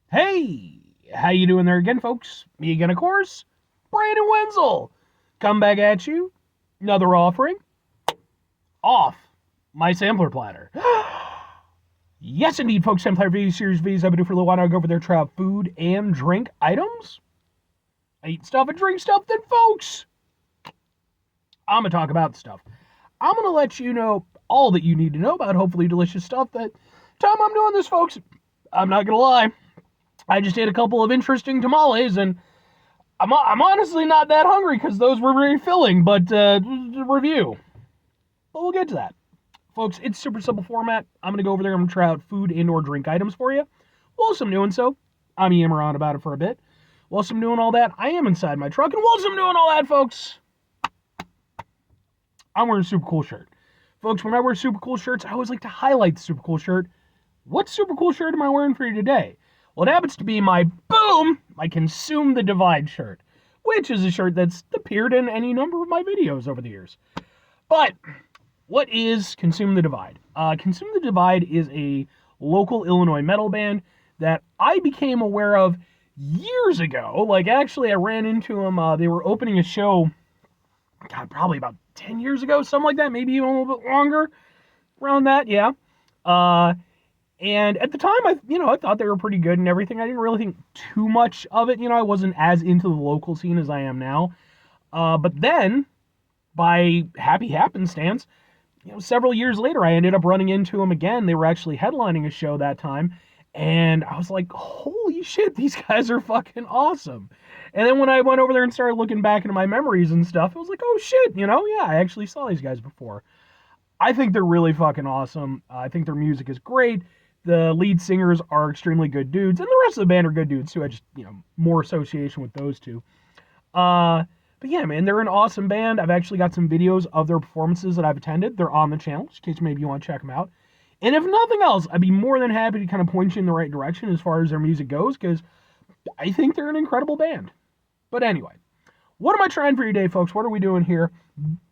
Hey, how you doing there again, folks? Me again, of course, Brandon Wenzel. Come back at you. Another offering off my sampler platter. Yes, indeed, folks. Sampler V Series V's. I've been doing for a little while now. I go over there, try out food and drink items. I eat stuff and drink stuff. Then, folks, I'm gonna talk about stuff. I'm gonna let you know all that you need to know about hopefully delicious stuff. That time I'm doing this, folks, I'm not gonna lie. I just ate a couple of interesting tamales and I'm honestly not that hungry because those were very filling, but review. But we'll get to that. Folks, it's super simple format. I'm going to go over there. I'm going to try out food and or drink items for you. Whilst I'm doing so, I'm yammering on about it for a bit. Whilst I'm doing all that, I am inside my truck. And whilst I'm doing all that, folks, I'm wearing a super cool shirt. Folks, when I wear super cool shirts, I always like to highlight the super cool shirt. What super cool shirt am I wearing for you today? Well, it happens to be my Consume the Divide shirt, which is a shirt that's appeared in any number of my videos over the years. But what is Consume the Divide? Consume the Divide is a local Illinois metal band that I became aware of years ago. Like, actually, I ran into them. They were opening a show, God, probably about 10 years ago, something like that, maybe even a little bit longer, around that, yeah. And at the time, I thought they were pretty good and everything. I didn't really think too much of it. I wasn't as into the local scene as I am now. But then, by happy happenstance, several years later, I ended up running into them again. They were actually headlining a show that time. And I was like, holy shit, these guys are fucking awesome. And then when I went over there and started looking back into my memories and stuff, I was like, oh shit, yeah, I actually saw these guys before. I think they're really fucking awesome. I think their music is great. The lead singers are extremely good dudes, and the rest of the band are good dudes too. I just, more association with those two. But yeah, man, they're an awesome band. I've actually got some videos of their performances that I've attended. They're on the channel, in case maybe you want to check them out. And if nothing else, I'd be more than happy to kind of point you in the right direction as far as their music goes, because I think they're an incredible band. But anyway, what am I trying for you today, folks? What are we doing here?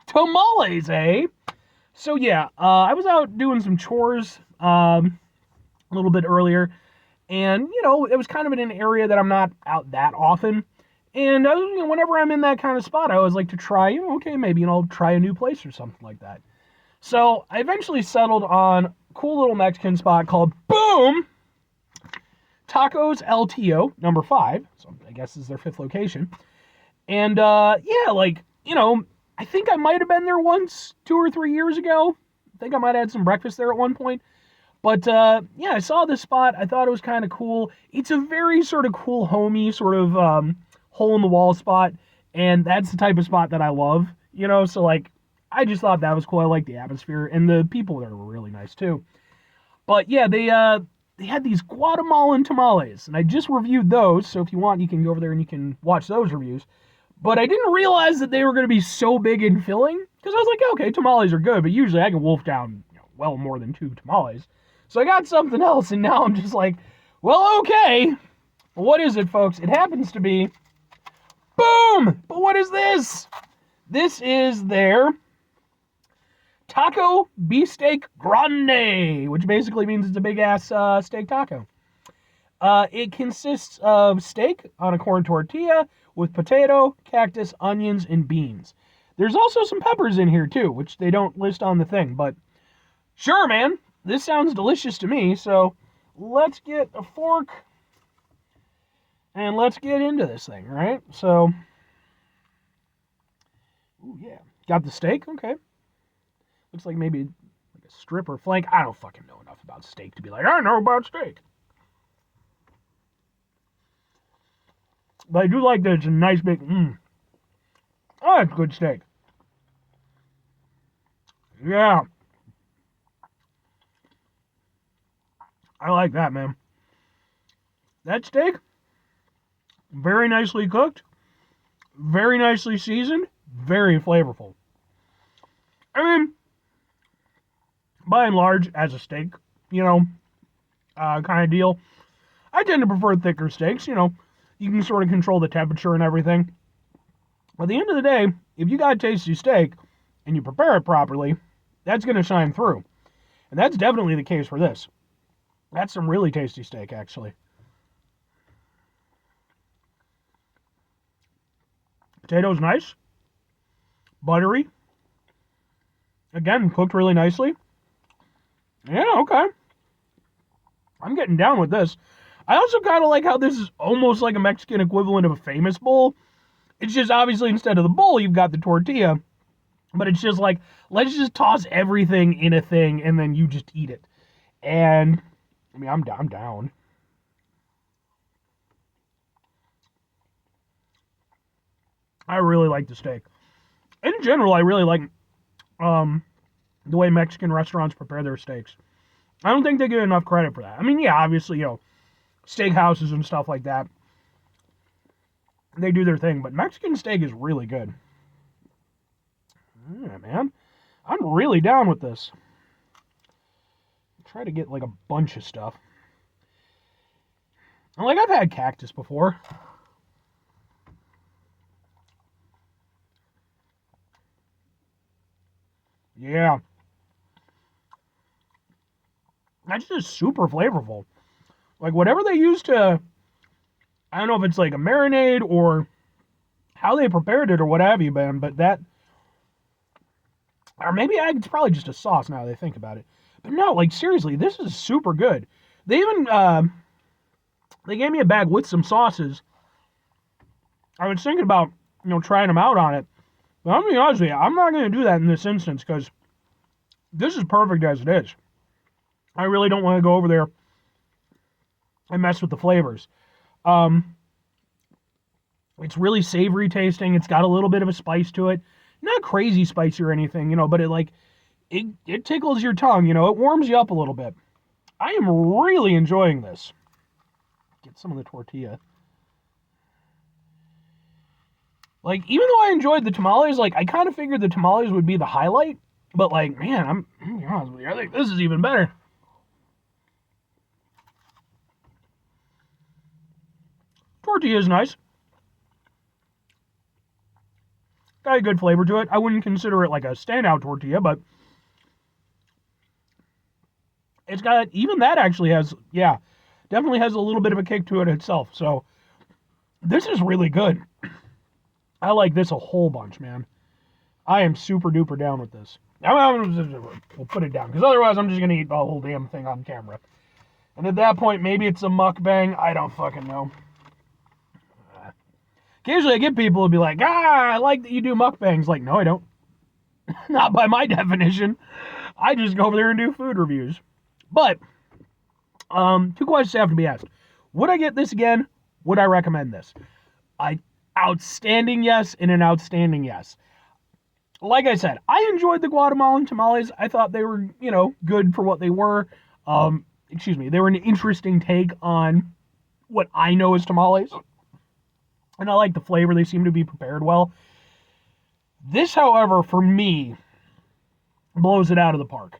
Tamales, eh? So yeah, I was out doing some chores a little bit earlier, and it was kind of in an area that I'm not out that often. And whenever I'm in that kind of spot, I always like to try, okay, maybe I'll try a new place or something like that. So I eventually settled on a cool little Mexican spot called Boom Tacos El Tio, number 5. So I guess this is their 5th location. And yeah, I think I might have been there once 2 or 3 years ago. I think I might have had some breakfast there at one point. But yeah, I saw this spot. I thought it was kind of cool. It's a very sort of cool, homey, sort of hole-in-the-wall spot. And that's the type of spot that I love, So, I just thought that was cool. I like the atmosphere. And the people there were really nice, too. But yeah, they had these Guatemalan tamales. And I just reviewed those. So if you want, you can go over there and you can watch those reviews. But I didn't realize that they were going to be so big and filling. Because I was like, okay, tamales are good. But usually I can wolf down well more than 2 tamales. So I got something else, and now I'm just like, well, okay. What is it, folks? It happens to be Boom! But what is this? This is their Taco Bisteck Grande, which basically means it's a big-ass steak taco. It consists of steak on a corn tortilla with potato, cactus, onions, and beans. There's also some peppers in here, too, which they don't list on the thing, but sure, man. This sounds delicious to me, so let's get a fork and let's get into this thing, right? So, ooh, yeah. Got the steak, okay. Looks like maybe like a strip or flank. I don't fucking know enough about steak to be like, I know about steak. But I do like that it's a nice big, oh, it's good steak. Yeah. I like that, man. That steak, very nicely cooked, very nicely seasoned, very flavorful. I mean, by and large, as a steak, kind of deal, I tend to prefer thicker steaks. You can sort of control the temperature and everything. But at the end of the day, if you got a tasty steak and you prepare it properly, that's going to shine through. And that's definitely the case for this. That's some really tasty steak, actually. Potatoes nice, buttery. Again, cooked really nicely. Yeah, okay. I'm getting down with this. I also kind of like how this is almost like a Mexican equivalent of a famous bowl. It's just obviously instead of the bowl, you've got the tortilla. But it's just like, let's just toss everything in a thing and then you just eat it. And, I mean, I'm down. I really like the steak. In general, I really like the way Mexican restaurants prepare their steaks. I don't think they get enough credit for that. I mean, yeah, obviously, steakhouses and stuff like that, they do their thing, but Mexican steak is really good. Yeah, man. I'm really down with this. Try to get like a bunch of stuff. And like I've had cactus before. Yeah. That's just super flavorful. Like whatever they use to, I don't know if it's like a marinade or how they prepared it or what have you, man, but that, or maybe it's probably just a sauce now that I think about it. But no, like seriously, this is super good. They even, they gave me a bag with some sauces. I was thinking about, trying them out on it. But I'm going to be honest with you, I'm not going to do that in this instance because this is perfect as it is. I really don't want to go over there and mess with the flavors. It's really savory tasting. It's got a little bit of a spice to it. Not crazy spicy or anything, but it tickles your tongue, it warms you up a little bit. I am really enjoying this. Get some of the tortilla. Like, even though I enjoyed the tamales, like, I kind of figured the tamales would be the highlight. But, like, man, I'm honest with you, I think this is even better. Tortilla is nice. Got a good flavor to it. I wouldn't consider it like a standout tortilla, but it's got, even that actually has, yeah, definitely has a little bit of a kick to it itself. So, this is really good. I like this a whole bunch, man. I am super duper down with this. We'll put it down, because otherwise I'm just going to eat the whole damn thing on camera. And at that point, maybe it's a mukbang. I don't fucking know. Occasionally I get people who be like, I like that you do mukbangs. Like, no, I don't. Not by my definition. I just go over there and do food reviews. But, two questions have to be asked. Would I get this again? Would I recommend this? Outstanding yes and an outstanding yes. Like I said, I enjoyed the Guatemalan tamales. I thought they were, good for what they were. They were an interesting take on what I know as tamales. And I like the flavor. They seem to be prepared well. This, however, for me, blows it out of the park.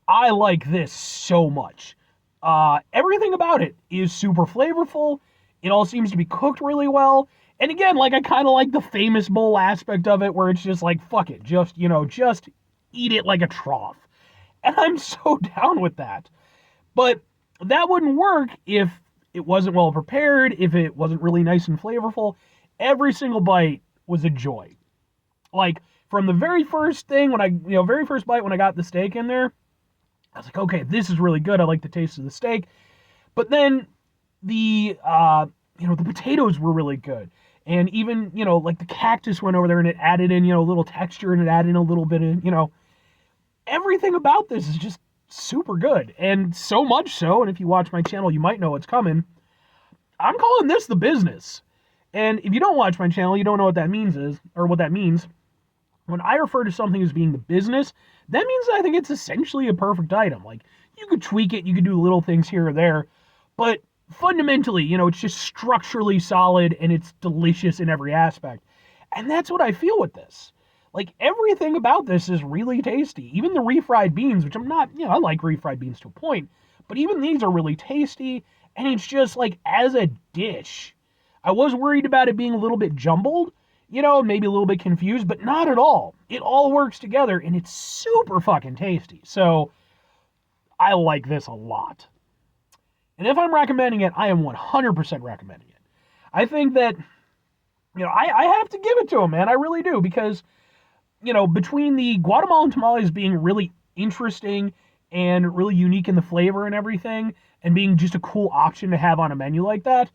I like this so much. Everything about it is super flavorful. It all seems to be cooked really well. And again, like I kind of like the famous bowl aspect of it where it's just like, fuck it, just eat it like a trough. And I'm so down with that. But that wouldn't work if it wasn't well prepared, if it wasn't really nice and flavorful. Every single bite was a joy. Like from the very first thing very first bite when I got the steak in there, I was like, okay, this is really good. I like the taste of the steak. But then the potatoes were really good. And even, like the cactus went over there and it added in, a little texture and it added in a little bit of, everything about this is just super good. And so much so, and if you watch my channel, you might know what's coming. I'm calling this the business. And if you don't watch my channel, you don't know what that means what that means. When I refer to something as being the business, that means I think it's essentially a perfect item. Like, you could tweak it, you could do little things here or there, but fundamentally, it's just structurally solid and it's delicious in every aspect. And that's what I feel with this. Like, everything about this is really tasty. Even the refried beans, which I'm not, I like refried beans to a point, but even these are really tasty, and it's just like, as a dish, I was worried about it being a little bit jumbled, maybe a little bit confused, but not at all. It all works together, and it's super fucking tasty. So, I like this a lot. And if I'm recommending it, I am 100% recommending it. I think that I have to give it to them, man. I really do, because, between the Guatemalan tamales being really interesting and really unique in the flavor and everything, and being just a cool option to have on a menu like that,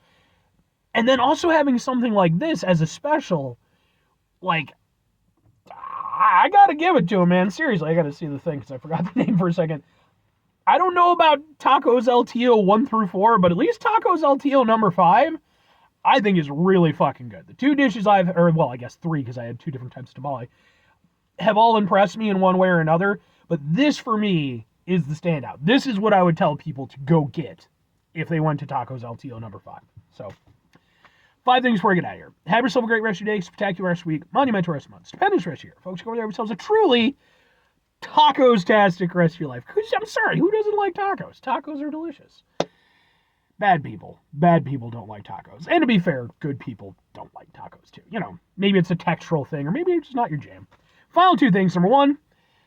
and then also having something like this as a special, like, I gotta give it to him, man. Seriously, I gotta see the thing because I forgot the name for a second. I don't know about Tacos LTO 1 through 4, but at least Tacos LTO number 5, I think is really fucking good. The two dishes I guess 3 because I had 2 different types of tamale, have all impressed me in one way or another, but this for me is the standout. This is what I would tell people to go get if they went to Tacos LTO number 5. So, 5 things before I get out of here. Have yourself a great rest of your day, spectacular rest of the week, monumental rest of the month, stupendous rest of your year. Folks, go over there and have yourselves a truly tacos-tastic rest of your life. I'm sorry, who doesn't like tacos? Tacos are delicious. Bad people. Bad people don't like tacos. And to be fair, good people don't like tacos too. Maybe it's a textural thing, or maybe it's just not your jam. Final 2 things. Number 1,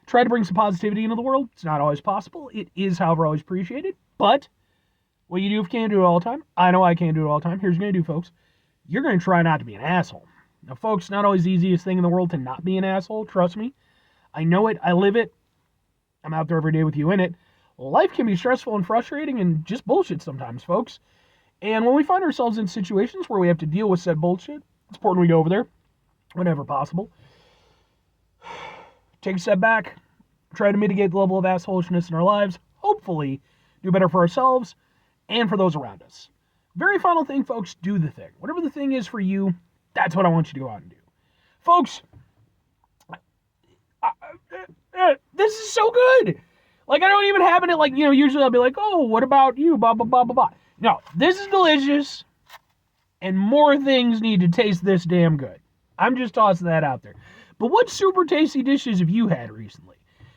try to bring some positivity into the world. It's not always possible. It is, however, always appreciated. But what you do if you can't do it all the time, I know I can't do it all the time. Here's what you're going to do, folks. You're going to try not to be an asshole. Now, folks, not always the easiest thing in the world to not be an asshole. Trust me. I know it. I live it. I'm out there every day with you in it. Life can be stressful and frustrating and just bullshit sometimes, folks. And when we find ourselves in situations where we have to deal with said bullshit, it's important we go over there whenever possible. Take a step back, try to mitigate the level of assholishness in our lives, hopefully do better for ourselves and for those around us. Very final thing, folks, do the thing. Whatever the thing is for you, that's what I want you to go out and do. Folks, this is so good. Like, I don't even have it, like, usually I'll be like, oh, what about you, blah, blah, blah, blah, blah. No, this is delicious, and more things need to taste this damn good. I'm just tossing that out there. But what super tasty dishes have you had recently?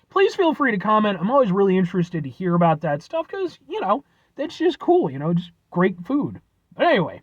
Please feel free to comment. I'm always really interested to hear about that stuff because, that's just cool, just great food. But anyway,